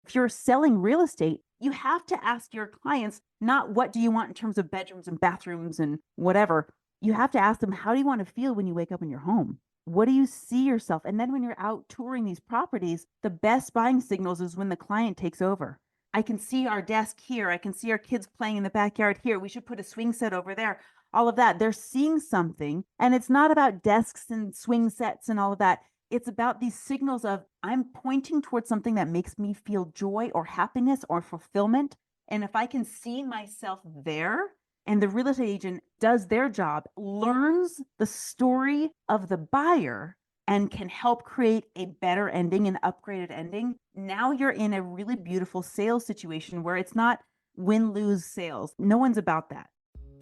If you're selling real estate, you have to ask your clients not what do you want in terms of bedrooms and bathrooms and whatever. You have to ask them, how do you want to feel when you wake up in your home? What do you see yourself? And then when you're out touring these properties, the best buying signals is when the client takes over. I can see our desk here. I can see our kids playing in the backyard here. We should put a swing set over there. All of that. They're seeing something. And it's not about desks and swing sets and all of that. It's about these signals of I'm pointing towards something that makes me feel joy or happiness or fulfillment. And if I can see myself there, and the real estate agent does their job, learns the story of the buyer, and can help create a better ending, an upgraded ending, now you're in a really beautiful sales situation where it's not win-lose sales. No one's about that.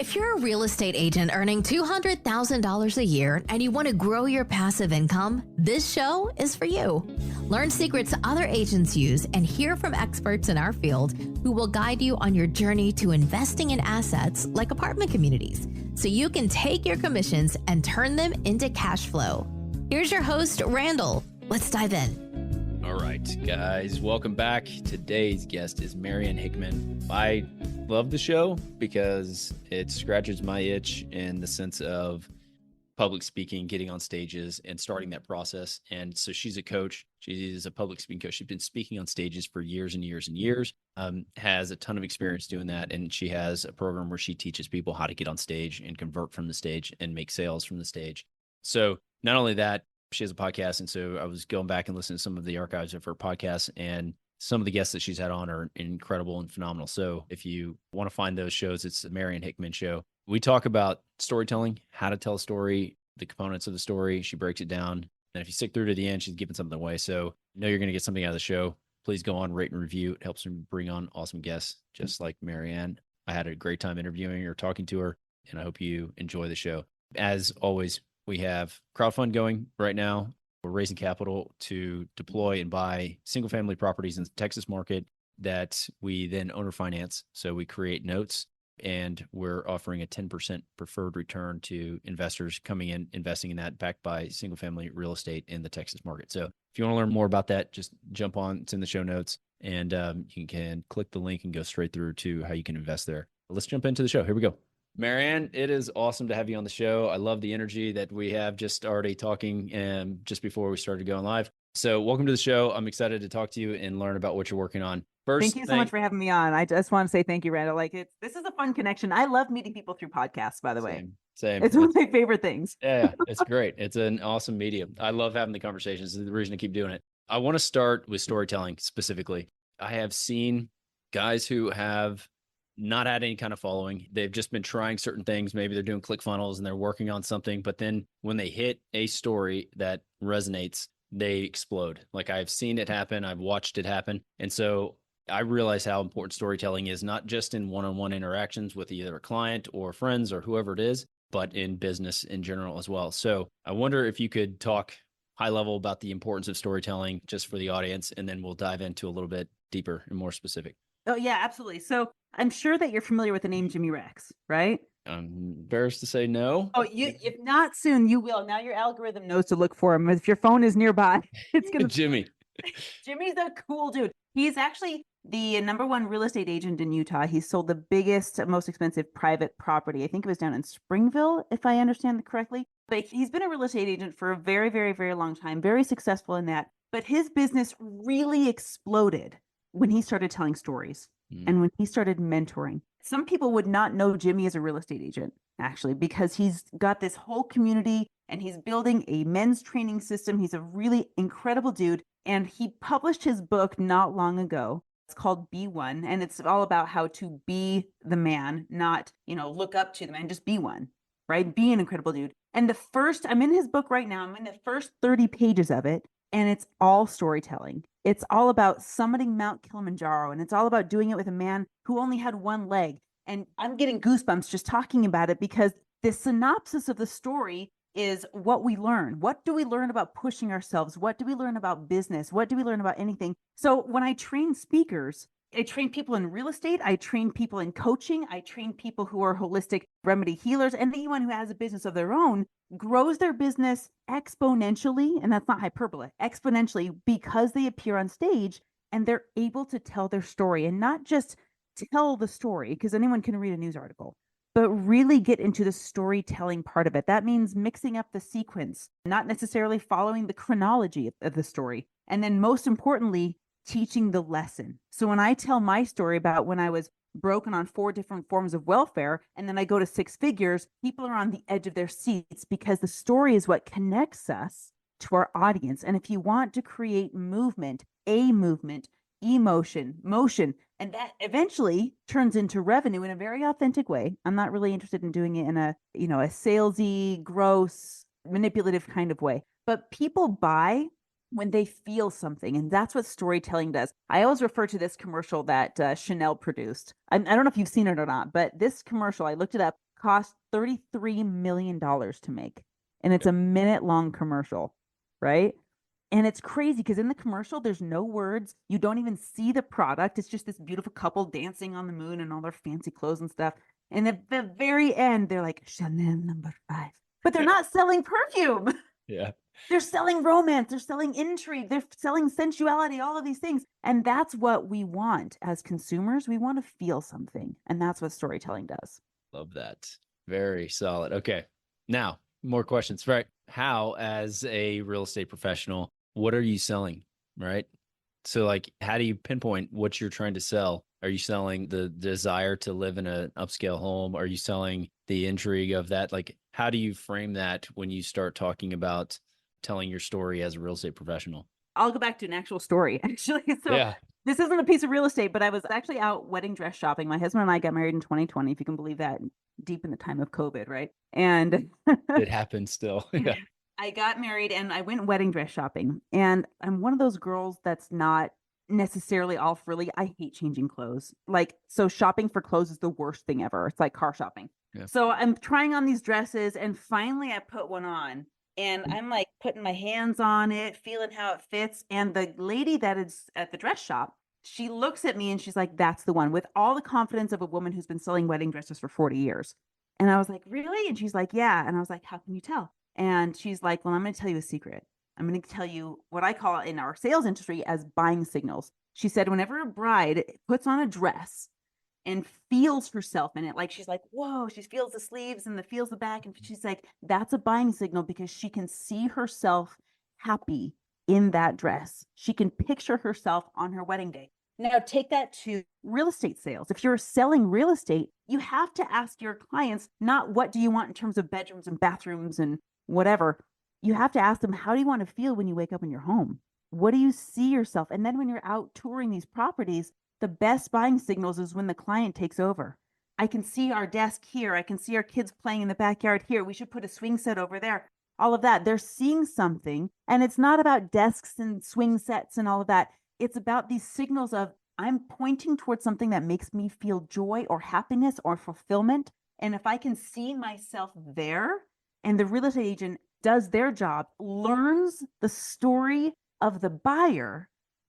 If you're a real estate agent earning $200,000 a year and you want to grow your passive income, this show is for you. Learn secrets other agents use and hear from experts in our field who will guide you on your journey to investing in assets like apartment communities so you can take your commissions and turn them into cash flow. Here's your host, Randall. Let's dive in. All right, guys, welcome back. Today's guest is Marianne Hickman. I love the show because it scratches my itch in the sense of public speaking, getting on stages and starting that process. And so she's a coach. She is a public speaking coach. She's been speaking on stages for years and years and years, has a ton of experience doing that. And she has a program where she teaches people how to get on stage and convert from the stage and make sales from the stage. So not only that, she has a podcast. And so I was going back and listening to some of the archives of her podcasts, and some of the guests that she's had on are incredible and phenomenal. So if you want to find those shows, it's the Marianne Hickman Show. We talk about storytelling, how to tell a story, the components of the story. She breaks it down. And if you stick through to the end, she's giving something away. So you know you're going to get something out of the show. Please go on, rate and review. It helps me bring on awesome guests just like Marianne. I had a great time interviewing her, talking to her, and I hope you enjoy the show. As always, we have crowdfund going right now. We're raising capital to deploy and buy single-family properties in the Texas market that we then owner finance. So we create notes, and we're offering a 10% preferred return to investors coming in, investing in that, backed by single-family real estate in the Texas market. So if you want to learn more about that, just jump on. It's in the show notes, and you can click the link and go straight through to how you can invest there. Let's jump into the show. Here we go. Marianne, it is awesome to have you on the show. I love the energy that we have just already talking just before we started going live. So welcome to the show. I'm excited to talk to you and learn about what you're working on. First, thank you so much for having me on. I just want to say thank you, Randall. This is a fun connection. I love meeting people through podcasts, by the way. Same. It's one of my favorite things. Yeah, it's great. It's an awesome medium. I love having the conversations. It's the reason I keep doing it. I want to start with storytelling specifically. I have seen guys who have not had any kind of following. They've just been trying certain things. Maybe they're doing ClickFunnels and they're working on something, but then when they hit a story that resonates, they explode. Like I've seen it happen. I've watched it happen. And so I realize how important storytelling is, not just in one-on-one interactions with either a client or friends or whoever it is, but in business in general as well. So I wonder if you could talk high level about the importance of storytelling just for the audience, and then we'll dive into a little bit deeper and more specific. Oh, yeah, absolutely. So I'm sure that you're familiar with the name Jimmy Rex, right? I'm embarrassed to say no. Oh, if not soon, you will. Now your algorithm knows to look for him. If your phone is nearby, it's going to... Jimmy. Jimmy's a cool dude. He's actually the number one real estate agent in Utah. He sold the biggest, most expensive private property. I think it was down in Springville, if I understand correctly. But he's been a real estate agent for a very, very, very long time, very successful in that. But his business really exploded when he started telling stories and when he started mentoring. Some people would not know Jimmy as a real estate agent, actually, because he's got this whole community and he's building a men's training system. He's a really incredible dude. And he published his book not long ago. It's called Be One. And it's all about how to be the man, not, look up to the man, just be one, right? Be an incredible dude. And I'm in his book right now. I'm in the first 30 pages of it. And it's all storytelling. It's all about summiting Mount Kilimanjaro. And it's all about doing it with a man who only had one leg. And I'm getting goosebumps just talking about it because the synopsis of the story is what we learn. What do we learn about pushing ourselves? What do we learn about business? What do we learn about anything? So when I train speakers, I train people in real estate. I train people in coaching. I train people who are holistic remedy healers, and anyone who has a business of their own grows their business exponentially. And that's not hyperbole, exponentially, because they appear on stage and they're able to tell their story and not just tell the story because anyone can read a news article, but really get into the storytelling part of it. That means mixing up the sequence, not necessarily following the chronology of the story. And then most importantly, teaching the lesson. So when I tell my story about when I was broken on 4 different forms of welfare, and then I go to 6 figures, people are on the edge of their seats because the story is what connects us to our audience. And if you want to create movement, emotion, motion, and that eventually turns into revenue in a very authentic way. I'm not really interested in doing it in a, a salesy, gross, manipulative kind of way. But people buy when they feel something, and that's what storytelling does. I always refer to this commercial that Chanel produced. I don't know if you've seen it or not, but this commercial, I looked it up, cost $33 million to make. And it's a minute-long commercial, right? And it's crazy because in the commercial, there's no words. You don't even see the product. It's just this beautiful couple dancing on the moon and all their fancy clothes and stuff. And at the very end, they're like, Chanel number 5. But they're not selling perfume. Yeah. They're selling romance. They're selling intrigue. They're selling sensuality, all of these things. And that's what we want as consumers. We want to feel something. And that's what storytelling does. Love that. Very solid. Okay. Now, more questions. Right. How, as a real estate professional, what are you selling? Right. So, like, how do you pinpoint what you're trying to sell? Are you selling the desire to live in an upscale home? Are you selling the intrigue of that? Like, how do you frame that when you start talking about telling your story as a real estate professional? I'll go back to an actual story, actually. So Yeah. this isn't a piece of real estate, but I was actually out wedding dress shopping. My husband and I got married in 2020, if you can believe that, deep in the time of COVID, right? And It happens still. Yeah. I got married and I went wedding dress shopping. And I'm one of those girls that's not necessarily all frilly. I hate changing clothes. Like, so shopping for clothes is the worst thing ever. It's like car shopping. Yeah. So I'm trying on these dresses and finally I put one on and I'm like putting my hands on it, feeling how it fits. And the lady that is at the dress shop, she looks at me and she's like, that's the one, with all the confidence of a woman who's been selling wedding dresses for 40 years. And I was like, really? And she's like, yeah. And I was like, how can you tell? And she's like, well, I'm going to tell you a secret. I'm going to tell you what I call in our sales industry as buying signals. She said, whenever a bride puts on a dress and feels herself in it, like she's like, whoa, she feels the sleeves and feels the back. And she's like, that's a buying signal because she can see herself happy in that dress. She can picture herself on her wedding day. Now take that to real estate sales. If you're selling real estate, you have to ask your clients, not what do you want in terms of bedrooms and bathrooms and whatever. You have to ask them, how do you want to feel when you wake up in your home? What do you see yourself? And then when you're out touring these properties, the best buying signals is when the client takes over. I can see our desk here. I can see our kids playing in the backyard here. We should put a swing set over there. All of that. They're seeing something. And it's not about desks and swing sets and all of that. It's about these signals of I'm pointing towards something that makes me feel joy or happiness or fulfillment. And if I can see myself there, and the real estate agent does their job, learns the story of the buyer,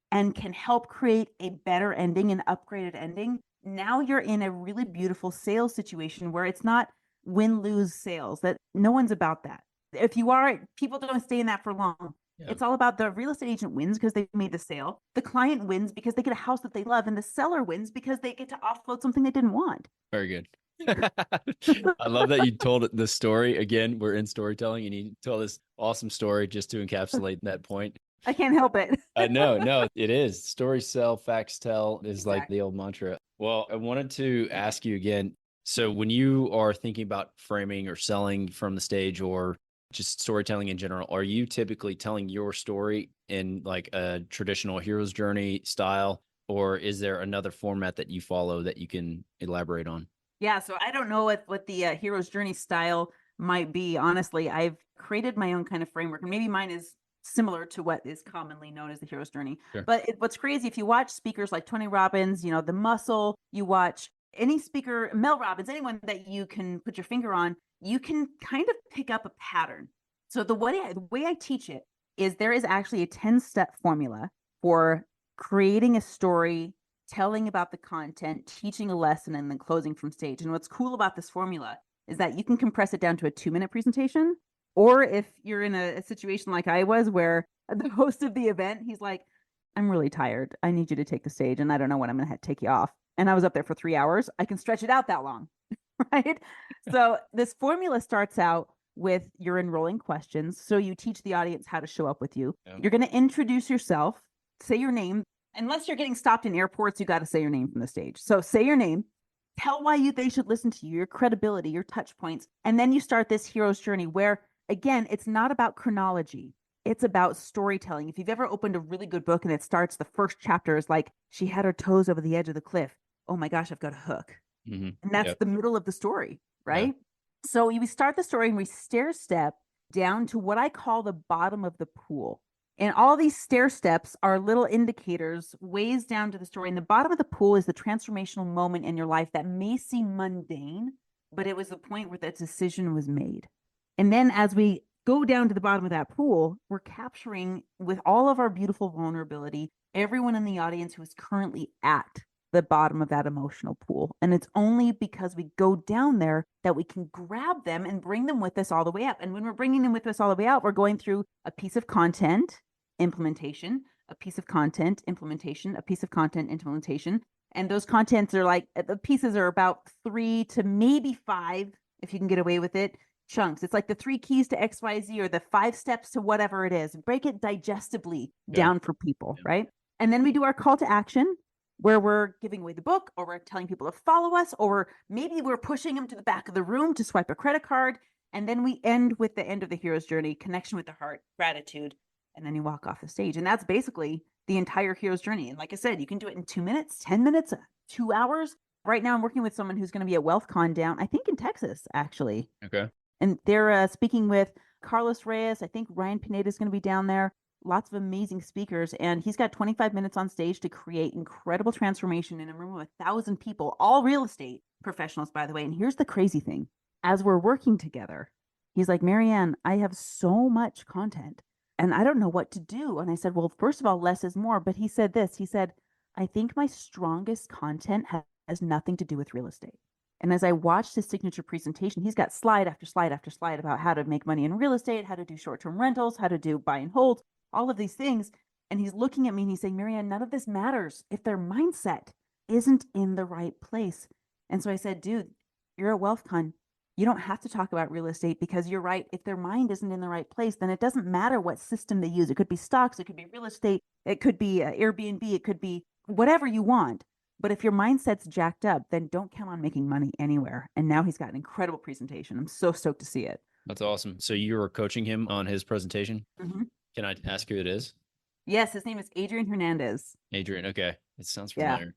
and can help create a better ending, an upgraded ending, now you're in a really beautiful sales situation where it's not win-lose sales. That no one's about that. If you are, people don't stay in that for long. Yeah. It's all about the real estate agent wins because they made the sale. The client wins because they get a house that they love, and the seller wins because they get to offload something they didn't want. Very good. I love that you told the story. Again, we're in storytelling and you told this awesome story just to encapsulate that point. I can't help it. No, it is. Stories sell, facts tell is Exactly. Like the old mantra. Well, I wanted to ask you again. So when you are thinking about framing or selling from the stage or just storytelling in general, are you typically telling your story in like a traditional hero's journey style, or is there another format that you follow that you can elaborate on? Yeah, so I don't know what the hero's journey style might be. Honestly, I've created my own kind of framework, and maybe mine is similar to what is commonly known as the hero's journey. Sure. But what's crazy, if you watch speakers like Tony Robbins, the muscle, you watch any speaker, Mel Robbins, anyone that you can put your finger on, you can kind of pick up a pattern. So the way I teach it is there is actually a 10-step formula for creating a story, telling about the content, teaching a lesson, and then closing from stage. And what's cool about this formula is that you can compress it down to a 2-minute presentation. Or if you're in a situation like I was, where the host of the event, he's like, I'm really tired. I need you to take the stage and I don't know when I'm going to take you off. And I was up there for 3 hours. I can stretch it out that long. Right. So this formula starts out with your enrolling questions. So you teach the audience how to show up with you. Yeah. You're going to introduce yourself, say your name. Unless you're getting stopped in airports, you got to say your name from the stage. So say your name, tell why they should listen to you, your credibility, your touch points. And then you start this hero's journey where, again, it's not about chronology. It's about storytelling. If you've ever opened a really good book and it starts, the first chapter is like, she had her toes over the edge of the cliff. Oh my gosh, I've got a hook. Mm-hmm. And that's Yep. the middle of the story, right? Yeah. So we start the story and we stair step down to what I call the bottom of the pool. And all these stair steps are little indicators, ways down to the story. And the bottom of the pool is the transformational moment in your life that may seem mundane, but it was the point where that decision was made. And then as we go down to the bottom of that pool, we're capturing with all of our beautiful vulnerability, everyone in the audience who is currently at the bottom of that emotional pool. And it's only because we go down there that we can grab them and bring them with us all the way up. And when we're bringing them with us all the way out, we're going through a piece of content implementation, a piece of content implementation, a piece of content implementation. And those contents are like, the pieces are about 3 to maybe 5, if you can get away with it, chunks. It's like the 3 keys to XYZ or the 5 steps to whatever it is. Break it digestibly down for people, right? And then we do our call to action, where we're giving away the book, or we're telling people to follow us, or maybe we're pushing them to the back of the room to swipe a credit card. And then we end with the end of the hero's journey, connection with the heart, gratitude, and then you walk off the stage. And that's basically the entire hero's journey. And like I said, you can do it in 2 minutes, 10 minutes, 2 hours. Right now, I'm working with someone who's going to be at WealthCon down, I think in Texas, actually. Okay. And they're speaking with Carlos Reyes. I think Ryan Pineda is going to be down there. Lots of amazing speakers. And he's got 25 minutes on stage to create incredible transformation in a room of 1,000 people, all real estate professionals, by the way. And here's the crazy thing. As we're working together, he's like, Marianne, I have so much content and I don't know what to do. And I said, well, first of all, less is more. But he said this, he said, I think my strongest content has nothing to do with real estate. And as I watched his signature presentation, he's got slide after slide after slide about how to make money in real estate, how to do short-term rentals, how to do buy and hold, all of these things. And he's looking at me and he's saying, Marianne, none of this matters if their mindset isn't in the right place. And so I said, dude, you're at WealthCon. You don't have to talk about real estate because you're right. If their mind isn't in the right place, then it doesn't matter what system they use. It could be stocks, it could be real estate, it could be Airbnb, it could be whatever you want. But if your mindset's jacked up, then don't count on making money anywhere. And now he's got an incredible presentation. I'm so stoked to see it. That's awesome. So you were coaching him on his presentation? Mm-hmm. Can I ask who it is? Yes, his name is Adrian Hernandez. Adrian. Okay. It sounds familiar.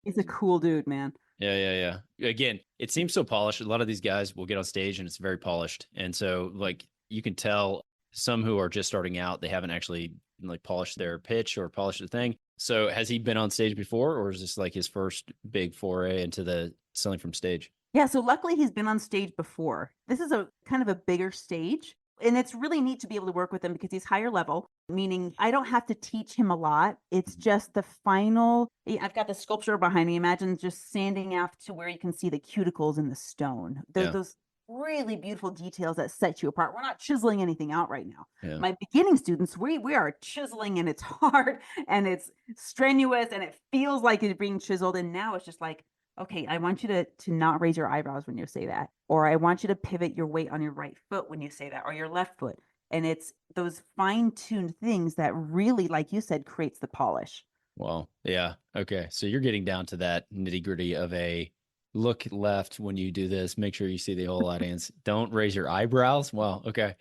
He's a cool dude, man. Yeah. Again, it seems so polished. A lot of these guys will get on stage and it's very polished. And so like you can tell some who are just starting out, they haven't actually like polished their pitch or polished the thing. So has he been on stage before, or is this like his first big foray into the selling from stage? Yeah, so luckily he's been on stage before. This is a kind of a bigger stage. And it's really neat to be able to work with him because he's higher level, meaning I don't have to teach him a lot. It's just the final, I've got the sculpture behind me. Imagine just sanding out to where you can see the cuticles in the stone. Those really beautiful details that set you apart. We're not chiseling anything out right now. Yeah. My beginning students, we are chiseling and it's hard and it's strenuous and it feels like it's being chiseled. And now it's just like, okay, I want you to not raise your eyebrows when you say that, or I want you to pivot your weight on your right foot when you say that, or your left foot. And it's those fine-tuned things that really, like you said, creates the polish. Well, yeah. Okay. So you're getting down to that nitty-gritty of a look left when you do this. Make sure you see the whole audience. Don't raise your eyebrows. Well, okay.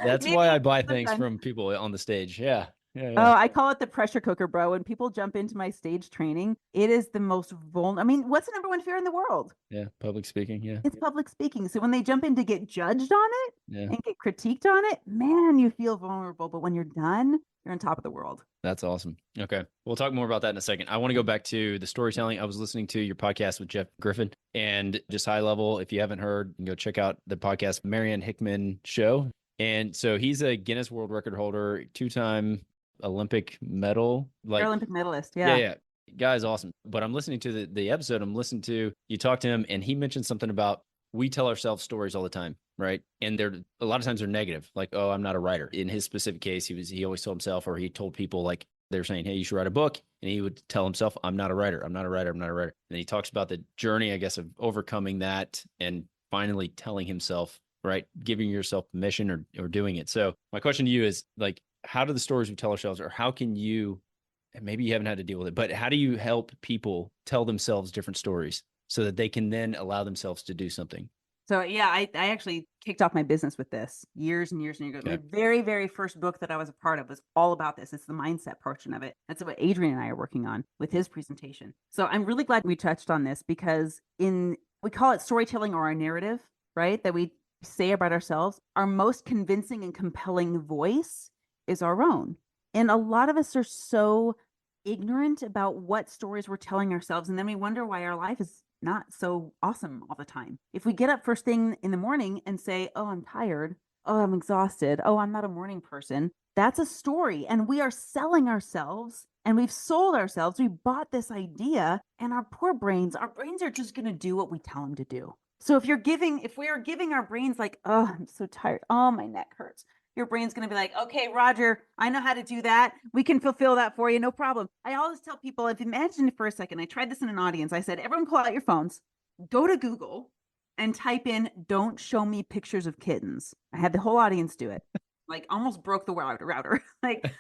That's why I buy things from people on the stage. Yeah. Oh, I call it the pressure cooker, bro. When people jump into my stage training, it is the most vulnerable. I mean, what's the number one fear in the world? Yeah. Public speaking. Yeah. It's public speaking. So when they jump in to get judged on it and get critiqued on it, man, you feel vulnerable. But when you're done, you're on top of the world. That's awesome. Okay. We'll talk more about that in a second. I want to go back to the storytelling. I was listening to your podcast with Jeff Griffin, and just high level, if you haven't heard, you can go check out the podcast, Marianne Hickman Show. And so he's a Guinness World Record holder, 2-time Olympic medal, like Olympic medalist. Yeah. Guy's awesome. But I'm listening to the episode. I'm listening to, you talk to him and he mentioned something about, we tell ourselves stories all the time, right? And they're a lot of times they're negative. Like, oh, I'm not a writer. In his specific case, he always told himself, or he told people like, they're saying, hey, you should write a book. And he would tell himself, I'm not a writer. I'm not a writer. I'm not a writer. And he talks about the journey, I guess, of overcoming that and finally telling himself, right, giving yourself permission or doing it. So my question to you is like, how do the stories we tell ourselves, or how can you, and maybe you haven't had to deal with it, but how do you help people tell themselves different stories so that they can then allow themselves to do something? So yeah, I actually kicked off my business with this years and years and years ago. Okay. My very, very first book that I was a part of was all about this. It's the mindset portion of it. That's what Adrian and I are working on with his presentation. So I'm really glad we touched on this because we call it storytelling or our narrative, right? That we say about ourselves. Our most convincing and compelling voice is our own. And a lot of us are so ignorant about what stories we're telling ourselves. And then we wonder why our life is not so awesome all the time. If we get up first thing in the morning and say, oh, I'm tired. Oh, I'm exhausted. Oh, I'm not a morning person. That's a story. And we are selling ourselves and we've sold ourselves. We bought this idea and our brains are just going to do what we tell them to do. So if we are giving our brains like, oh, I'm so tired. Oh, my neck hurts. Your brain's going to be like, okay, Roger, I know how to do that. We can fulfill that for you. No problem. I always tell people, if you imagine for a second, I tried this in an audience. I said, everyone pull out your phones, go to Google and type in, don't show me pictures of kittens. I had the whole audience do it. Like almost broke the router. Like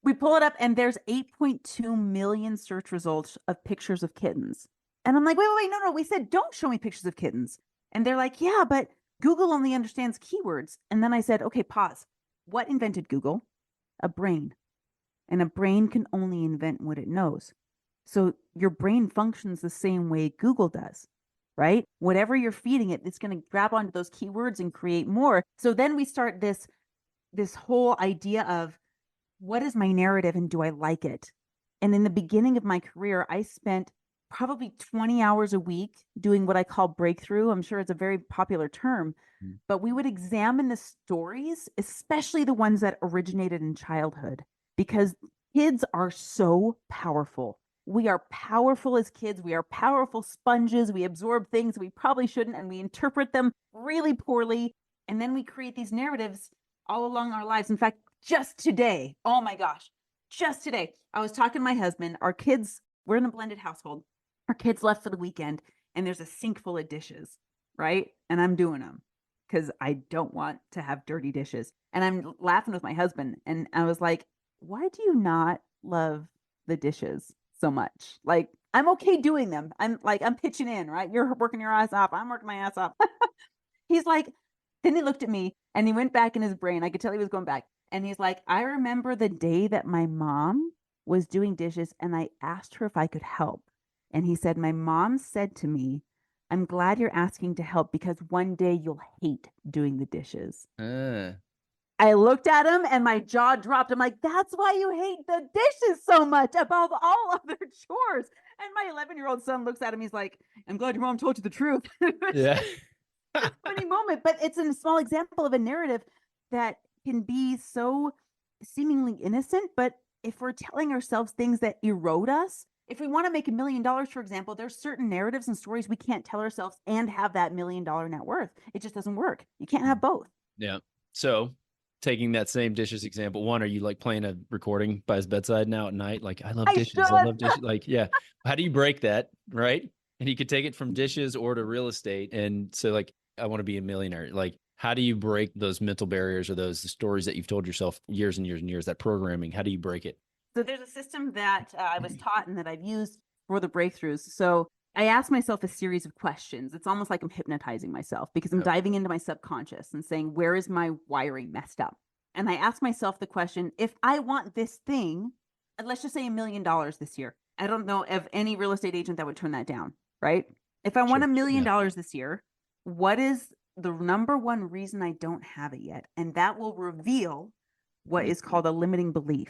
we pull it up and there's 8.2 million search results of pictures of kittens. And I'm like, wait, no. We said, don't show me pictures of kittens. And they're like, yeah, but Google only understands keywords. And then I said, okay, pause. What invented Google? A brain. And a brain can only invent what it knows. So your brain functions the same way Google does, right? Whatever you're feeding it, it's going to grab onto those keywords and create more. So then we start this whole idea of what is my narrative and do I like it? And in the beginning of my career, I spent probably 20 hours a week doing what I call breakthrough. I'm sure it's a very popular term, but we would examine the stories, especially the ones that originated in childhood, because kids are so powerful. We are powerful as kids. We are powerful sponges. We absorb things we probably shouldn't, and we interpret them really poorly. And then we create these narratives all along our lives. In fact, just today, oh my gosh, just today, I was talking to my husband. Our kids, we're in a blended household. Our kids left for the weekend and there's a sink full of dishes, right? And I'm doing them because I don't want to have dirty dishes. And I'm laughing with my husband. And I was like, why do you not love the dishes so much? Like, I'm okay doing them. I'm pitching in, right? You're working your ass off. I'm working my ass off. He's like, then he looked at me and he went back in his brain. I could tell he was going back. And he's like, I remember the day that my mom was doing dishes and I asked her if I could help. And he said, my mom said to me, I'm glad you're asking to help because one day you'll hate doing the dishes. I looked at him and my jaw dropped. I'm like, that's why you hate the dishes so much above all other chores. And my 11-year-old son looks at him. He's like, I'm glad your mom told you the truth. Yeah. It's a funny moment, but it's a small example of a narrative that can be so seemingly innocent. But if we're telling ourselves things that erode us, if we want to make $1 million, for example, there's certain narratives and stories we can't tell ourselves and have that $1 million net worth. It just doesn't work. You can't have both. Yeah. So taking that same dishes example, one, are you like playing a recording by his bedside now at night? Like, I love dishes. I love dishes. Like, yeah. How do you break that? Right. And you could take it from dishes or to real estate. And so like, I want to be a millionaire. Like, how do you break those mental barriers or those stories that you've told yourself years and years and years, that programming? How do you break it? So there's a system that I was taught and that I've used for the breakthroughs. So I ask myself a series of questions. It's almost like I'm hypnotizing myself because I'm diving into my subconscious and saying, where is my wiring messed up? And I ask myself the question, if I want this thing, let's just say $1 million this year. I don't know of any real estate agent that would turn that down, right? If I want $1 million this year, what is the number one reason I don't have it yet? And that will reveal what is called a limiting belief.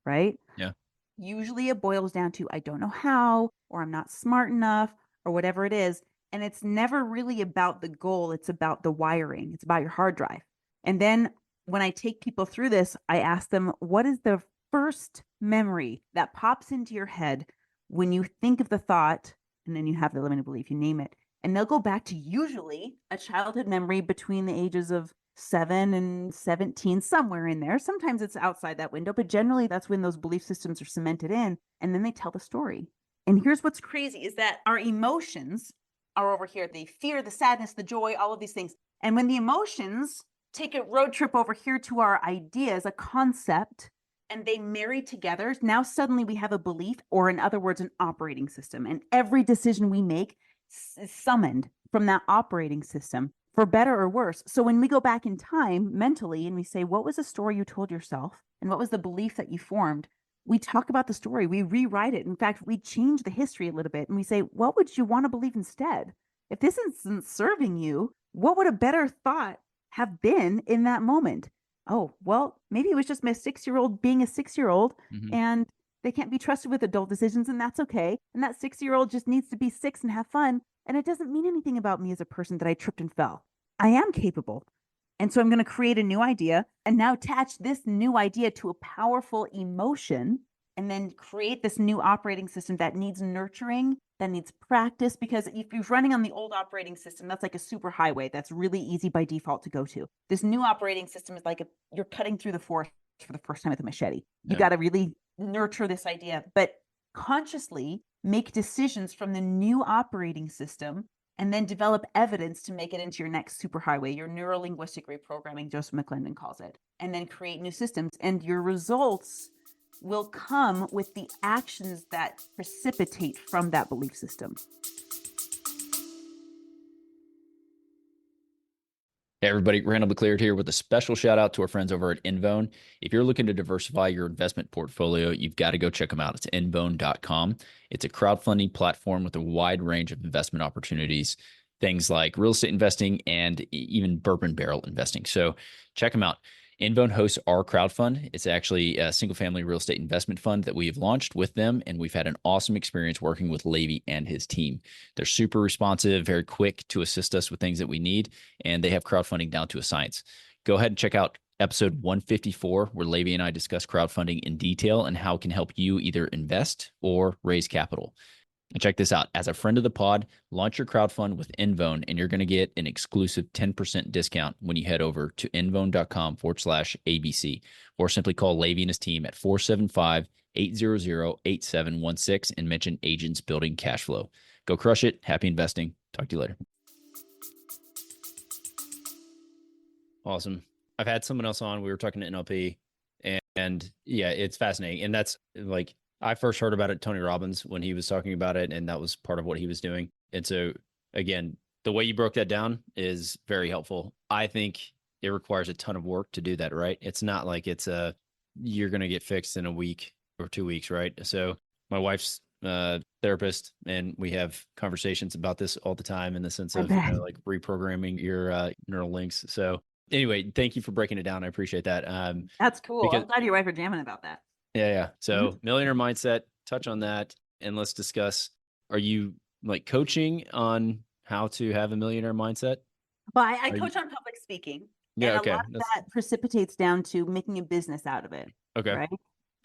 Right? Yeah. Usually it boils down to, I don't know how, or I'm not smart enough, or whatever it is. And it's never really about the goal. It's about the wiring. It's about your hard drive. And then when I take people through this, I ask them, what is the first memory that pops into your head when you think of the thought, and then you have the limiting belief, you name it. And they'll go back to usually a childhood memory between the ages of 7 and 17, somewhere in there. Sometimes it's outside that window, but generally that's when those belief systems are cemented in, and then they tell the story. And here's what's crazy is that our emotions are over here, the fear, the sadness, the joy, all of these things. And when the emotions take a road trip over here to our ideas, a concept, and they marry together, now suddenly we have a belief, or in other words, an operating system. And every decision we make is summoned from that operating system, for better or worse. So when we go back in time mentally and we say, what was the story you told yourself? And what was the belief that you formed? We talk about the story, we rewrite it. In fact, we change the history a little bit and we say, what would you want to believe instead? If this isn't serving you, what would a better thought have been in that moment? Oh, well, maybe it was just my 6-year-old being a 6-year-old Mhm. and they can't be trusted with adult decisions, and that's okay. And that 6-year-old just needs to be 6 and have fun. And it doesn't mean anything about me as a person that I tripped and fell. I am capable. And so I'm going to create a new idea and now attach this new idea to a powerful emotion and then create this new operating system that needs nurturing, that needs practice. Because if you're running on the old operating system, that's like a super highway that's really easy by default to go to. This new operating system is like you're cutting through the forest for the first time with a machete. You Yeah. got to really nurture this idea, but consciously make decisions from the new operating system and then develop evidence to make it into your next superhighway, your neuro-linguistic reprogramming, Joseph McClendon calls it, and then create new systems. And your results will come with the actions that precipitate from that belief system. Hey everybody, Randall Cleared here with a special shout out to our friends over at Invone. If you're looking to diversify your investment portfolio, you've got to go check them out. It's invone.com. It's a crowdfunding platform with a wide range of investment opportunities, things like real estate investing and even bourbon barrel investing. So check them out. Invone hosts our crowdfund. It's actually a single family real estate investment fund that we have launched with them, and we've had an awesome experience working with Levy and his team. They're super responsive, very quick to assist us with things that we need, and they have crowdfunding down to a science. Go ahead and check out episode 154, where Levy and I discuss crowdfunding in detail and how it can help you either invest or raise capital. And check this out. As a friend of the pod, launch your crowdfund with Invone, and you're going to get an exclusive 10% discount when you head over to invone.com/ABC, or simply call Levy and his team at 475-800-8716 and mention Agents Building Cash Flow. Go crush it. Happy investing. Talk to you later. Awesome. I've had someone else on. We were talking to NLP, and yeah, it's fascinating. And that's like, I first heard about it, Tony Robbins, when he was talking about it, and that was part of what he was doing. And so, again, the way you broke that down is very helpful. I think it requires a ton of work to do that, right? It's not like you're going to get fixed in a week or 2 weeks, right? So my wife's therapist, and we have conversations about this all the time in the sense of, like reprogramming your neural links. So anyway, thank you for breaking it down. I appreciate that. That's cool. Because I'm glad your wife are jamming about that. Yeah. So millionaire mindset, touch on that. And let's discuss, are you like coaching on how to have a millionaire mindset? But I coach on public speaking. Yeah. And Okay. a lot of that precipitates down to making a business out of it. Okay. Right.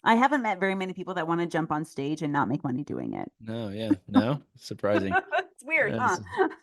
I haven't met very many people that want to jump on stage and not make money doing it. No. Yeah. No. Surprising. It's weird, huh?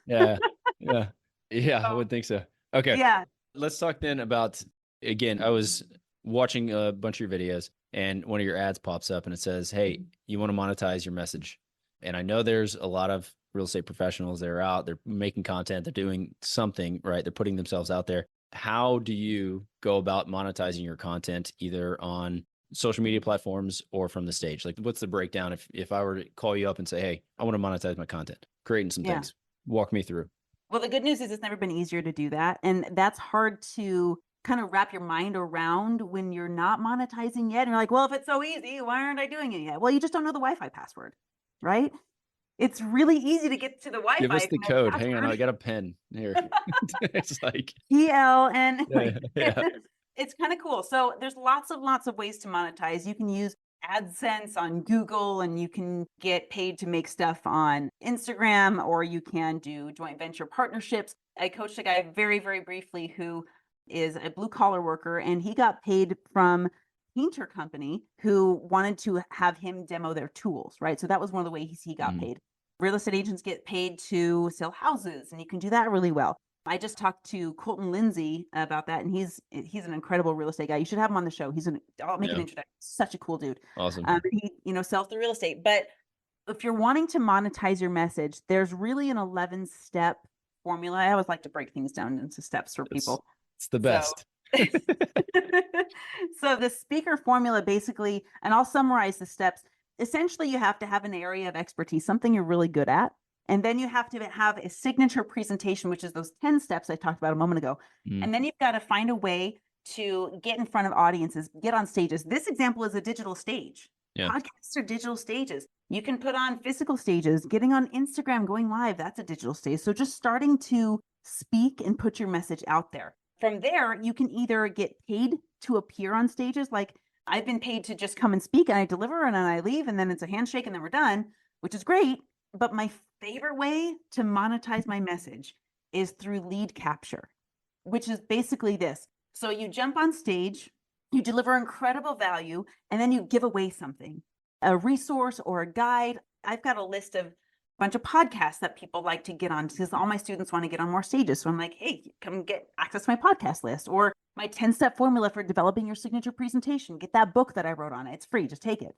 Yeah. Yeah. Yeah. I would think so. Okay. Yeah. Let's talk then about, again, I was watching a bunch of your videos, and one of your ads pops up and it says, hey, you want to monetize your message. And I know there's a lot of real estate professionals that are out, they're making content, they're doing something, right? They're putting themselves out there. How do you go about monetizing your content, either on social media platforms or from the stage? Like, what's the breakdown if I were to call you up and say, hey, I want to monetize my content, creating some things, walk me through. Well, the good news is it's never been easier to do that. And that's hard to kind of wrap your mind around when you're not monetizing yet. And you're like, well, if it's so easy, why aren't I doing it yet? Well, you just don't know the Wi-Fi password, right? It's really easy to get to the Wi-Fi. Give us the code. Hang on, I got a pen here. It's like PLN. Yeah. It's kind of cool. So there's lots of ways to monetize. You can use AdSense on Google, and you can get paid to make stuff on Instagram, or you can do joint venture partnerships. I coached a guy very, very briefly who is a blue collar worker, and he got paid from a painter company who wanted to have him demo their tools, right? So that was one of the ways he got paid. Real estate agents get paid to sell houses, and you can do that really well. I just talked to Colton Lindsay about that, and he's an incredible real estate guy. You should have him on the show. I'll make an Yeah. introduction. Such a cool dude. Awesome. He, sells the real estate. But if you're wanting to monetize your message, there's really an 11-step formula. I always like to break things down into steps for people. It's the So, best. so the speaker formula basically, and I'll summarize the steps. Essentially, you have to have an area of expertise, something you're really good at. And then you have to have a signature presentation, which is those 10 steps I talked about a moment ago. Mm. And then you've got to find a way to get in front of audiences, get on stages. This example is a digital stage. Yeah. Podcasts are digital stages. You can put on physical stages, getting on Instagram, going live, that's a digital stage. So just starting to speak and put your message out there. From there, you can either get paid to appear on stages. Like I've been paid to just come and speak and I deliver and then I leave and then it's a handshake and then we're done, which is great. But my favorite way to monetize my message is through lead capture, which is basically this. So you jump on stage, you deliver incredible value, and then you give away something, a resource or a guide. I've got a list of a bunch of podcasts that people like to get on because all my students want to get on more stages. So I'm like, hey, come get access to my podcast list or my 10-step formula for developing your signature presentation. Get that book that I wrote on it. It's free. Just take it.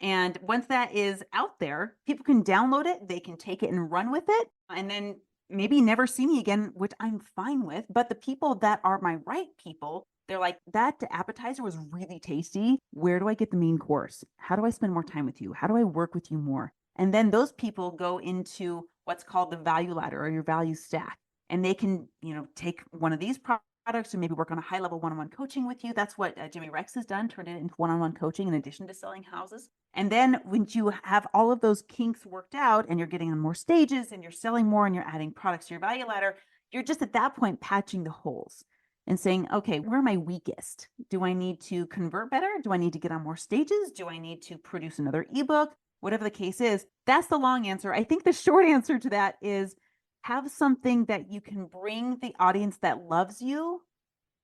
And once that is out there, people can download it. They can take it and run with it. And then maybe never see me again, which I'm fine with. But the people that are my right people, they're like, that appetizer was really tasty. Where do I get the main course? How do I spend more time with you? How do I work with you more? And then those people go into what's called the value ladder or your value stack. And they can, take one of these products and maybe work on a high level one-on-one coaching with you. That's what Jimmy Rex has done, turned it into one-on-one coaching in addition to selling houses. And then when you have all of those kinks worked out and you're getting on more stages and you're selling more and you're adding products to your value ladder, you're just at that point patching the holes and saying, okay, where am I weakest? Do I need to convert better? Do I need to get on more stages? Do I need to produce another ebook? Whatever the case is, that's the long answer. I think the short answer to that is have something that you can bring the audience that loves you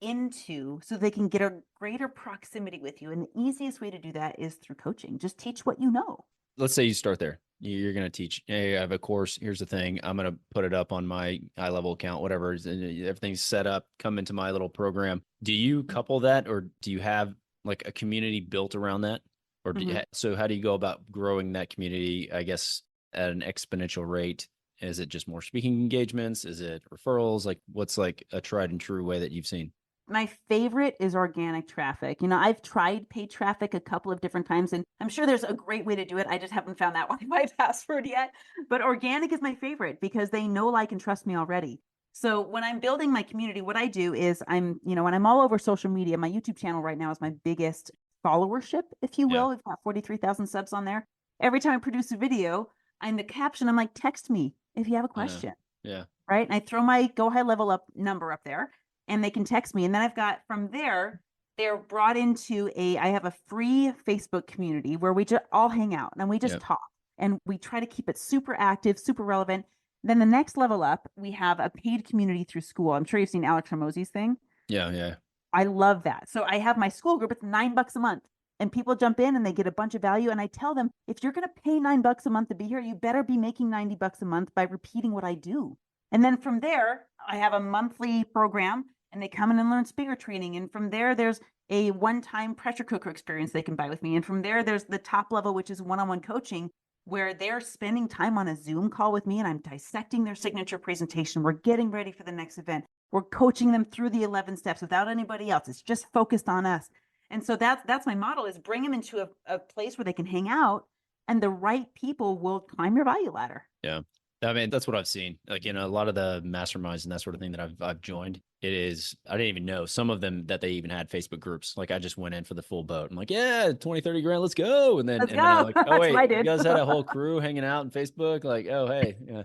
into so they can get a greater proximity with you. And the easiest way to do that is through coaching. Just teach what you know. Let's say you start there. You're going to teach, hey, I have a course. Here's the thing. I'm going to put it up on my high level account, whatever. Everything's set up. Come into my little program. Do you couple that or do you have like a community built around that? Or so how do you go about growing that community, I guess, at an exponential rate? Is it just more speaking engagements? Is it referrals? Like what's like a tried and true way that you've seen? My favorite is organic traffic. I've tried paid traffic a couple of different times, and I'm sure there's a great way to do it. I just haven't found that Wi-Fi password yet. But organic is my favorite because they know, like, and trust me already. So when I'm building my community, what I do is when I'm all over social media, my YouTube channel right now is my biggest followership, if you will. Yeah. We've got 43,000 subs on there. Every time I produce a video, in the caption, I'm like, text me if you have a question. Yeah. Right. And I throw my Go High Level Up number up there. And they can text me. And then I've got from there, they're brought into I have a free Facebook community where we just all hang out and we just talk and we try to keep it super active, super relevant. Then the next level up, we have a paid community through school. I'm sure you've seen Alex Hormozy's thing. Yeah. I love that. So I have my school group. It's $9 a month and people jump in and they get a bunch of value. And I tell them, if you're going to pay $9 a month to be here, you better be making $90 a month by repeating what I do. And then from there, I have a monthly program. And they come in and learn speaker training. And from there, there's a one-time pressure cooker experience they can buy with me. And from there, there's the top level, which is one-on-one coaching, where they're spending time on a Zoom call with me and I'm dissecting their signature presentation. We're getting ready for the next event. We're coaching them through the 11 steps without anybody else. It's just focused on us. And so that's my model, is bring them into a place where they can hang out and the right people will climb your value ladder. Yeah. I mean, that's what I've seen. Like, a lot of the masterminds and that sort of thing that I've joined, I didn't even know some of them that they even had Facebook groups. Like I just went in for the full boat. I'm like, yeah, 20, 30 grand, let's go. And then I'm like, oh wait, you guys had a whole crew hanging out on Facebook. Like, oh, hey. Yeah.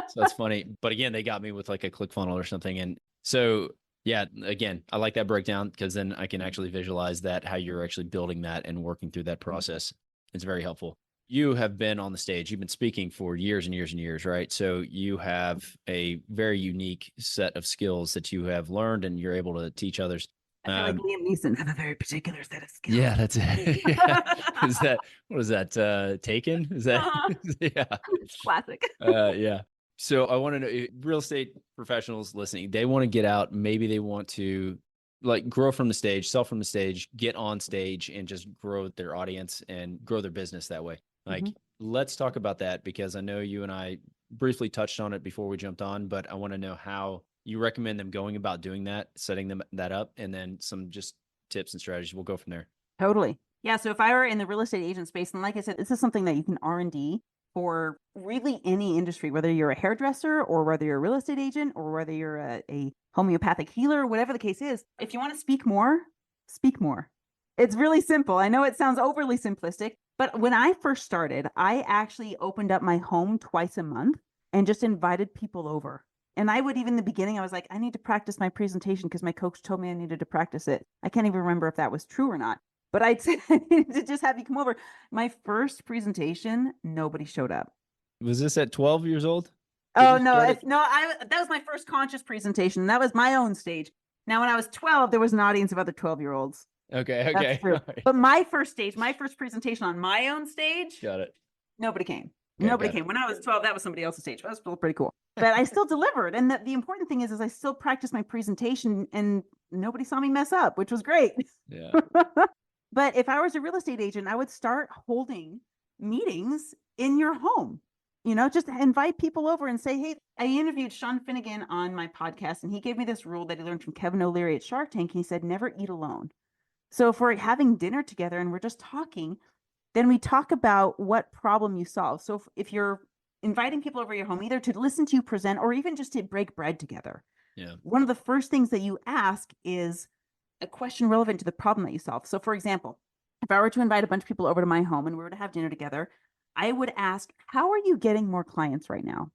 So that's funny. But again, they got me with like a ClickFunnels or something. And so, yeah, again, I like that breakdown because then I can actually visualize that, how you're actually building that and working through that process. It's very helpful. You have been on the stage. You've been speaking for years and years and years, right? So you have a very unique set of skills that you have learned and you're able to teach others. I feel like Liam Neeson have a very particular set of skills. Yeah, that's it. What is that? Taken? Is that? Yeah. Classic. Yeah. So I want to know, real estate professionals listening, they want to get out. Maybe they want to like grow from the stage, sell from the stage, get on stage and just grow their audience and grow their business that way. Like, let's talk about that because I know you and I briefly touched on it before we jumped on, but I want to know how you recommend them going about doing that, setting them that up, and then some just tips and strategies. We'll go from there. Totally. Yeah. So if I were in the real estate agent space, and like I said, this is something that you can R&D for really any industry, whether you're a hairdresser or whether you're a real estate agent or whether you're a homeopathic healer, whatever the case is. If you want to speak more, speak more. It's really simple. I know it sounds overly simplistic, but when I first started, I actually opened up my home twice a month and just invited people over. And I would, even in the beginning, I was like, I need to practice my presentation because my coach told me I needed to practice it. I can't even remember if that was true or not. But I'd say I needed to just have you come over. My first presentation, nobody showed up. Was this at 12 years old? Oh no, that was my first conscious presentation. That was my own stage. Now, when I was 12, there was an audience of other 12-year-olds. Okay. That's true. Right. But my first presentation on my own stage, Got it. nobody came. Okay, Nobody came. When I was 12, that was somebody else's stage. That was still pretty cool. But I still delivered. And the important thing is I still practiced my presentation and nobody saw me mess up, which was great. Yeah. But if I was a real estate agent, I would start holding meetings in your home. Just invite people over and say, hey, I interviewed Sean Finnegan on my podcast, and he gave me this rule that he learned from Kevin O'Leary at Shark Tank. He said, never eat alone. So if we're having dinner together and we're just talking, then we talk about what problem you solve. So if you're inviting people over your home, either to listen to you present or even just to break bread together, one of the first things that you ask is a question relevant to the problem that you solve. So for example, if I were to invite a bunch of people over to my home and we were to have dinner together, I would ask, how are you getting more clients right now?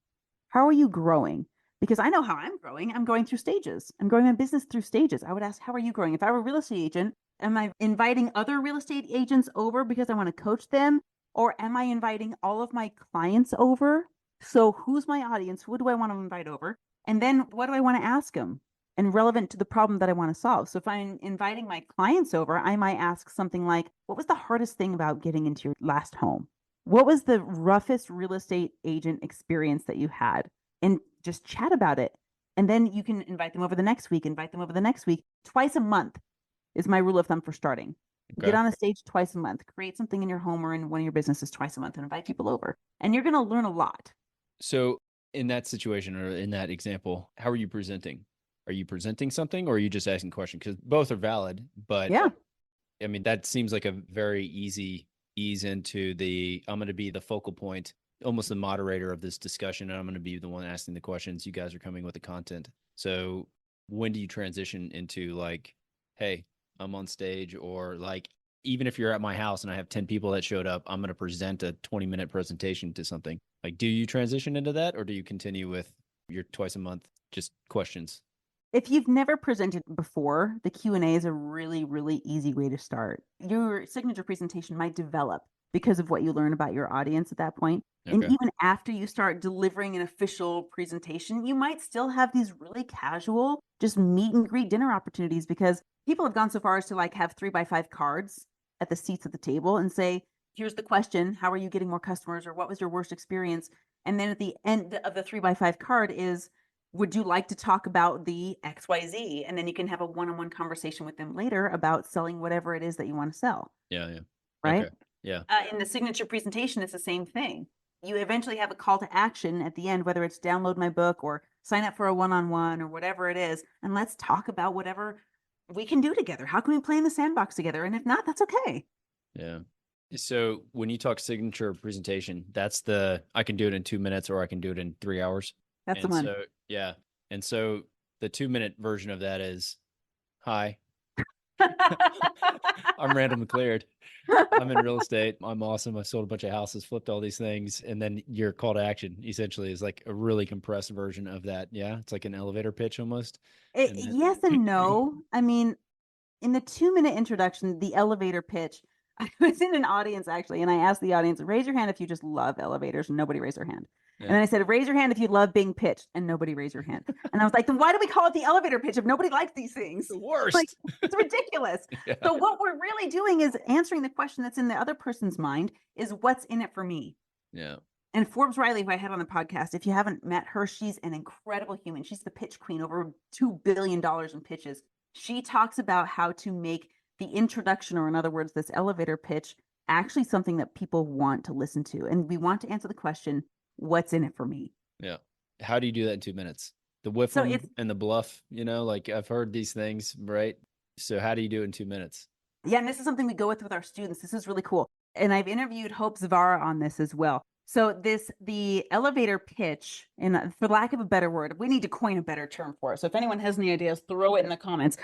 How are you growing? Because I know how I'm growing. I'm going through stages. I'm growing my business through stages. I would ask, how are you growing? If I were a real estate agent, am I inviting other real estate agents over because I want to coach them? Or am I inviting all of my clients over? So who's my audience? Who do I want to invite over? And then what do I want to ask them? And relevant to the problem that I want to solve. So if I'm inviting my clients over, I might ask something like, what was the hardest thing about getting into your last home? What was the roughest real estate agent experience that you had? And just chat about it. And then you can invite them over the next week, twice a month is my rule of thumb for starting. Okay. Get on a stage twice a month, create something in your home or in one of your businesses twice a month and invite people over. And you're going to learn a lot. So in that situation or in that example, how are you presenting? Are you presenting something or are you just asking questions? Because both are valid, but yeah, I mean, that seems like a very easy ease into I'm going to be the focal point, almost the moderator of this discussion. And I'm going to be the one asking the questions. You guys are coming with the content. So when do you transition into like, hey, I'm on stage, or like, even if you're at my house and I have 10 people that showed up, I'm going to present a 20-minute presentation to something. Like, do you transition into that or do you continue with your twice a month, just questions? If you've never presented before, the Q&A is a really, really easy way to start. Your signature presentation might develop because of what you learn about your audience at that point. Okay. And even after you start delivering an official presentation, you might still have these really casual, just meet and greet dinner opportunities, because people have gone so far as to like have 3x5 cards at the seats at the table and say, here's the question, how are you getting more customers, or what was your worst experience? And then at the end of the 3x5 card is, would you like to talk about the XYZ? And then you can have a one-on-one conversation with them later about selling whatever it is that you want to sell. Yeah. Right? Okay. Yeah. In the signature presentation, it's the same thing. You eventually have a call to action at the end, whether it's download my book or sign up for a one-on-one or whatever it is. And let's talk about whatever we can do together. How can we play in the sandbox together? And if not, that's okay. Yeah. So when you talk signature presentation, that's I can do it in 2 minutes or I can do it in 3 hours. That's the one. So, yeah. And so the 2-minute version of that is, hi, I'm Randall McLeod. I'm in real estate. I'm awesome. I sold a bunch of houses, flipped all these things. And then your call to action essentially is like a really compressed version of that. Yeah. It's like an elevator pitch almost. Yes and no. I mean, in the 2-minute introduction, the elevator pitch, I was in an audience actually, and I asked the audience, raise your hand if you just love elevators, and nobody raised their hand. Yeah. And then I said, raise your hand if you love being pitched, and nobody raised your hand. And I was like, then why do we call it the elevator pitch if nobody likes these things? The worst. Like, it's ridiculous. Yeah. So what we're really doing is answering the question that's in the other person's mind is, what's in it for me? Yeah. And Forbes Riley, who I had on the podcast, if you haven't met her, she's an incredible human. She's the pitch queen, over $2 billion in pitches. She talks about how to make the introduction, or in other words, this elevator pitch, actually something that people want to listen to. And we want to answer the question, what's in it for me? Yeah. How do you do that in 2 minutes? The So whiffum it's, and the bluff, like I've heard these things, right? So how do you do it in 2 minutes? yeah, and this is something we go with our students. This is really cool. And I've interviewed Hope Zavara on this as well. So the elevator pitch, and for lack of a better word, we need to coin a better term for it. So if anyone has any ideas, throw it in the comments.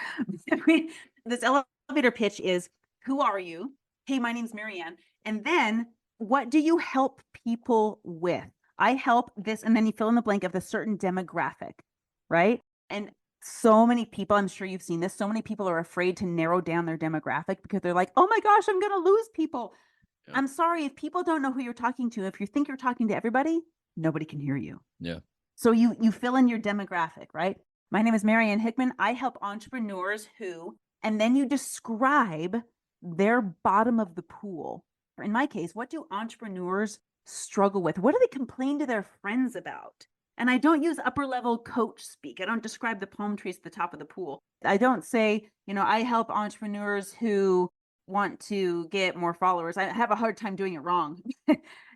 This elevator pitch is, who are you? Hey, my name's Marianne. And then what do you help people with? I help this, and then you fill in the blank of the certain demographic, right? And so many people, I'm sure you've seen this, so many people are afraid to narrow down their demographic because they're like, oh my gosh, I'm going to lose people. Yeah. I'm sorry, if people don't know who you're talking to, if you think you're talking to everybody, nobody can hear you. Yeah. So you fill in your demographic, right? My name is Marianne Hickman. I help entrepreneurs who, and then you describe their bottom of the pool. In my case, what do entrepreneurs struggle with? What do they complain to their friends about? And I don't use upper level coach speak. I don't describe the palm trees at the top of the pool. I don't say, I help entrepreneurs who want to get more followers. I have a hard time doing it wrong.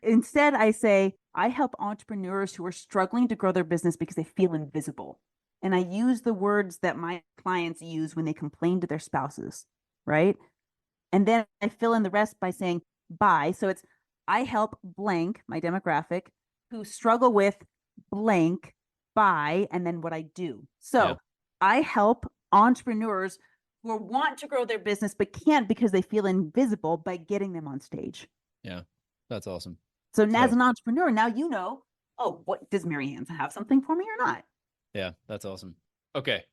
Instead, I say, I help entrepreneurs who are struggling to grow their business because they feel invisible. And I use the words that my clients use when they complain to their spouses, right? And then I fill in the rest by saying, bye. So it's, I help blank, my demographic, who struggle with blank, by, and then what I do. So Yeah. I help entrepreneurs who want to grow their business but can't because they feel invisible, by getting them on stage. Yeah. That's awesome. So as an entrepreneur, now oh, what does Marianne have something for me or not? Yeah, that's awesome. Okay.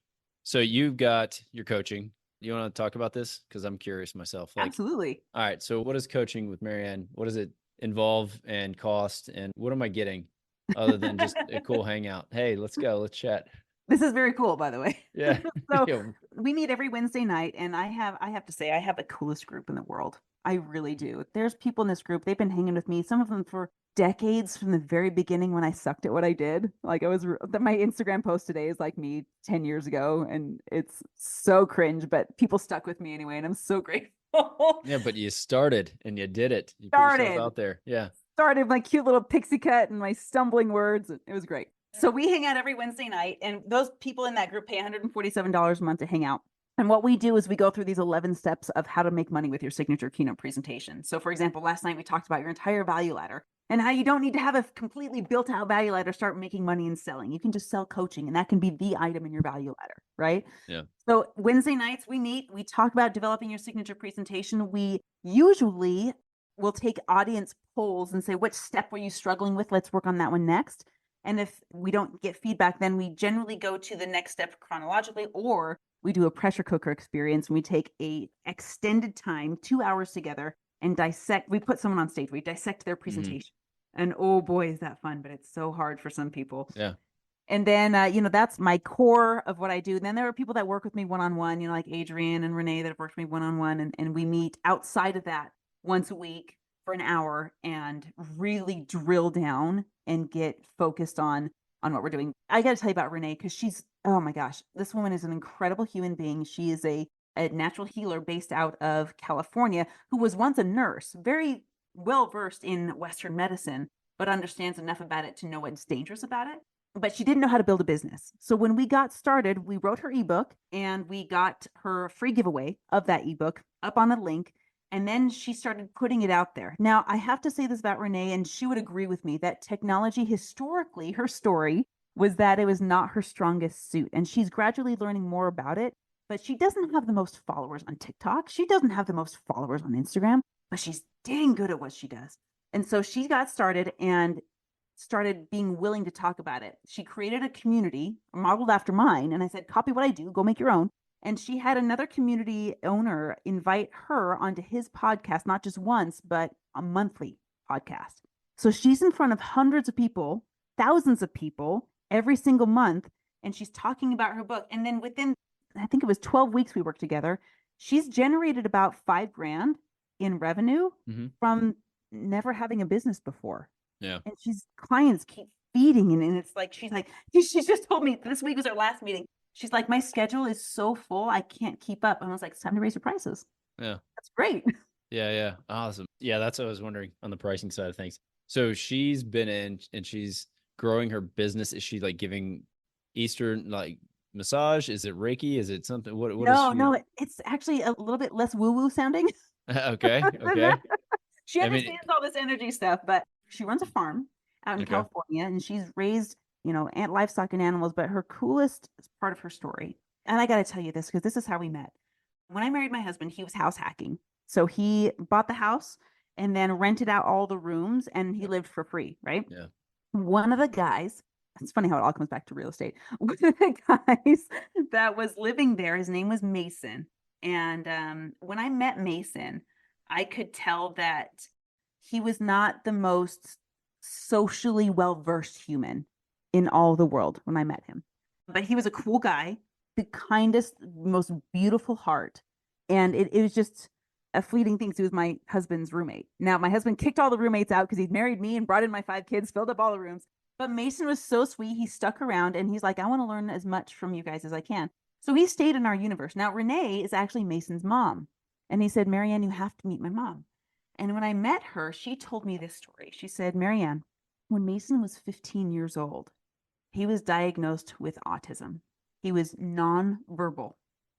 So you've got your coaching. You want to talk about this? Because I'm curious myself. Absolutely. All right. So what is coaching with Marianne? What does it involve and cost? And what am I getting other than just a cool hangout? Hey, let's go. Let's chat. This is very cool, by the way. Yeah. So Yeah. we meet every Wednesday night, and I have to say, I have the coolest group in the world. I really do. There's people in this group. They've been hanging with me, some of them for decades, from the very beginning when I sucked at what I did. Like my Instagram post today is like me 10 years ago, and it's so cringe, but people stuck with me anyway, and I'm so grateful. Yeah, but you started and you did it. You put yourself out there. Yeah. Started my cute little pixie cut and my stumbling words. It was great. So we hang out every Wednesday night, and those people in that group pay $147 a month to hang out. And what we do is we go through these 11 steps of how to make money with your signature keynote presentation. So for example, last night we talked about your entire value ladder and how you don't need to have a completely built out value ladder to start making money and selling. You can just sell coaching, and that can be the item in your value ladder, right? Yeah. So Wednesday nights we meet, we talk about developing your signature presentation. We usually will take audience polls and say, which step were you struggling with? Let's work on that one next. And if we don't get feedback, then we generally go to the next step chronologically, or we do a pressure cooker experience, and we take a extended time, 2 hours together, and dissect. We put someone on stage, we dissect their presentation. And oh boy, is that fun, but it's so hard for some people. Yeah. And then, that's my core of what I do. And then there are people that work with me one-on-one, like Adrienne and Renee that have worked with me one-on-one. And we meet outside of that once a week for an hour and really drill down and get focused on what we're doing. I got to tell you about Renee, because oh my gosh, this woman is an incredible human being. She is a natural healer based out of California, who was once a nurse, very well versed in Western medicine, but understands enough about it to know what's dangerous about it. But she didn't know how to build a business. So when we got started, we wrote her ebook, and we got her free giveaway of that ebook up on a link. And then she started putting it out there. Now, I have to say this about Renee, and she would agree with me, that technology, historically, her story was that it was not her strongest suit. And she's gradually learning more about it. But she doesn't have the most followers on TikTok. She doesn't have the most followers on Instagram, but she's dang good at what she does. And so she got started and started being willing to talk about it. She created a community modeled after mine. And I said, copy what I do, go make your own. And she had another community owner invite her onto his podcast, not just once, but a monthly podcast. So she's in front of hundreds of people, thousands of people every single month. And she's talking about her book. And then within, I think it was 12 weeks we worked together, she's generated about $5,000 in revenue from never having a business before. Yeah. And clients keep feeding. And it's like, she's just told me this week was our last meeting. She's like, my schedule is so full, I can't keep up. And I was like, it's time to raise your prices. Yeah. That's great. Yeah. Yeah. Awesome. Yeah. That's what I was wondering on the pricing side of things. So she's been in and she's growing her business. Is she like giving Eastern like massage? Is it Reiki? Is it something? What is she? No, it's actually a little bit less woo-woo sounding. Okay. Okay. She I mean, understands all this energy stuff, but she runs a farm out in okay. California, and she's raised, livestock and animals. But her coolest part of her story, and I got to tell you this because this is how we met. When I married my husband, he was house hacking. So he bought the house and then rented out all the rooms, and he lived for free, right? Yeah. One of the guys, it's funny how it all comes back to real estate. One of the guys that was living there, his name was Mason. And when I met Mason, I could tell that he was not the most socially well-versed human in all the world when I met him. But he was a cool guy, the kindest, most beautiful heart. And it was just a fleeting thing. So he was my husband's roommate. Now, my husband kicked all the roommates out because he'd married me and brought in my 5 kids, filled up all the rooms. But Mason was so sweet. He stuck around and he's like, I want to learn as much from you guys as I can. So he stayed in our universe. Now, Renee is actually Mason's mom. And he said, Marianne, you have to meet my mom. And when I met her, she told me this story. She said, Marianne, when Mason was 15 years old, he was diagnosed with autism. He was nonverbal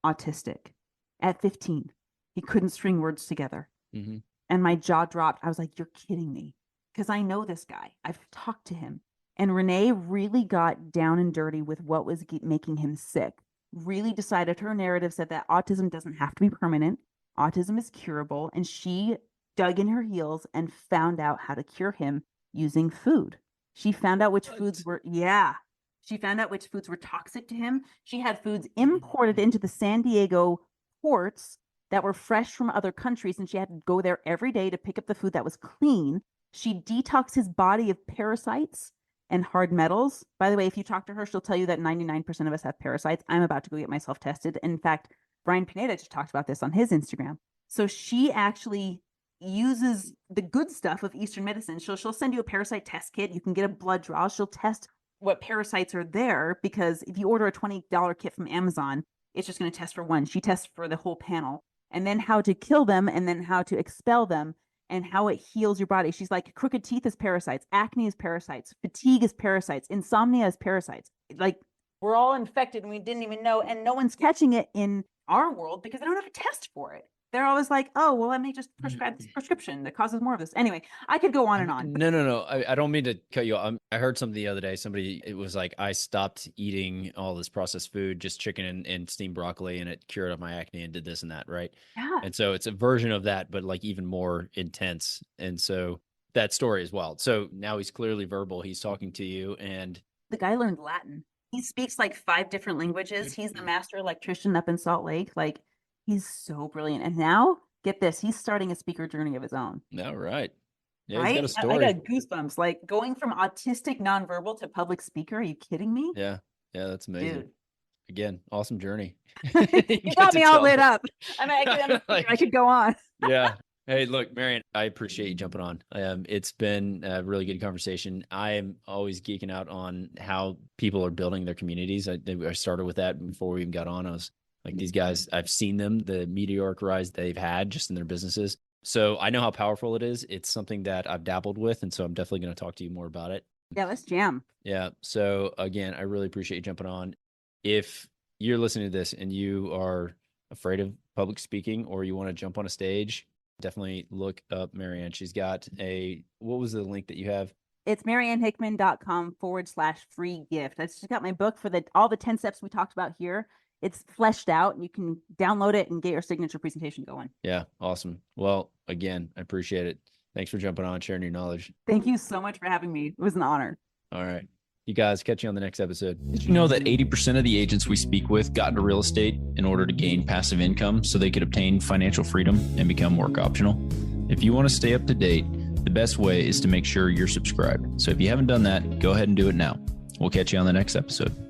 autistic. At 15, he couldn't string words together. Mm-hmm. And my jaw dropped. I was like, you're kidding me. Because I know this guy. I've talked to him. And Renee really got down and dirty with what was making him sick. Really decided, her narrative said that autism doesn't have to be permanent. Autism is curable. And she dug in her heels and found out how to cure him using food. She found out which foods were, she found out which foods were toxic to him. She had foods imported into the San Diego ports that were fresh from other countries, and she had to go there every day to pick up the food that was clean. She detoxed his body of parasites and hard metals. By the way, if you talk to her, she'll tell you that 99% of us have parasites. I'm about to go get myself tested. In fact, Brian Pineda just talked about this on his Instagram. So she actually uses the good stuff of Eastern medicine. She'll send you a parasite test kit. You can get a blood draw. She'll test what parasites are there, because if you order a $20 kit from Amazon, it's just going to test for one. She tests for the whole panel, and then how to kill them, and then how to expel them, and how it heals your body. She's like, crooked teeth is parasites, acne is parasites, fatigue is parasites, insomnia is parasites. Like, we're all infected and we didn't even know, and no one's catching it in our world because they don't have a test for it. They're always like, oh, well, let me just prescribe this prescription that causes more of this. Anyway, I could go on and on. No. I don't mean to cut you off. I heard something the other day. It was like, I stopped eating all this processed food, just chicken and steamed broccoli, and it cured up my acne and did this and that, right? Yeah. And so it's a version of that, but like even more intense. And so that story is wild. So now he's clearly verbal. He's talking to you, and the guy learned Latin. He speaks like 5 different languages. He's the master electrician up in Salt Lake. Like, he's so brilliant. And now, get this, he's starting a speaker journey of his own. All right. Yeah, right? He's got a story. I got goosebumps. Like, going from autistic nonverbal to public speaker. Are you kidding me? Yeah, that's amazing. Dude. Again, awesome journey. You got me all lit up. I could go on. Yeah. Hey, look, Marianne, I appreciate you jumping on. It's been a really good conversation. I am always geeking out on how people are building their communities. I started with that before we even got on. I was like, these guys, I've seen them, the meteoric rise they've had just in their businesses. So I know how powerful it is. It's something that I've dabbled with. And so I'm definitely going to talk to you more about it. Yeah, let's jam. Yeah. So again, I really appreciate you jumping on. If you're listening to this and you are afraid of public speaking, or you want to jump on a stage, definitely look up Marianne. She's got what was the link that you have? It's mariannehickman.com/free gift. I just got my book for all the 10 steps we talked about here. It's fleshed out, and you can download it and get your signature presentation going. Yeah. Awesome. Well, again, I appreciate it. Thanks for jumping on, sharing your knowledge. Thank you so much for having me. It was an honor. All right. You guys, catch you on the next episode. Did you know that 80% of the agents we speak with got into real estate in order to gain passive income so they could obtain financial freedom and become work optional? If you want to stay up to date, the best way is to make sure you're subscribed. So if you haven't done that, go ahead and do it now. We'll catch you on the next episode.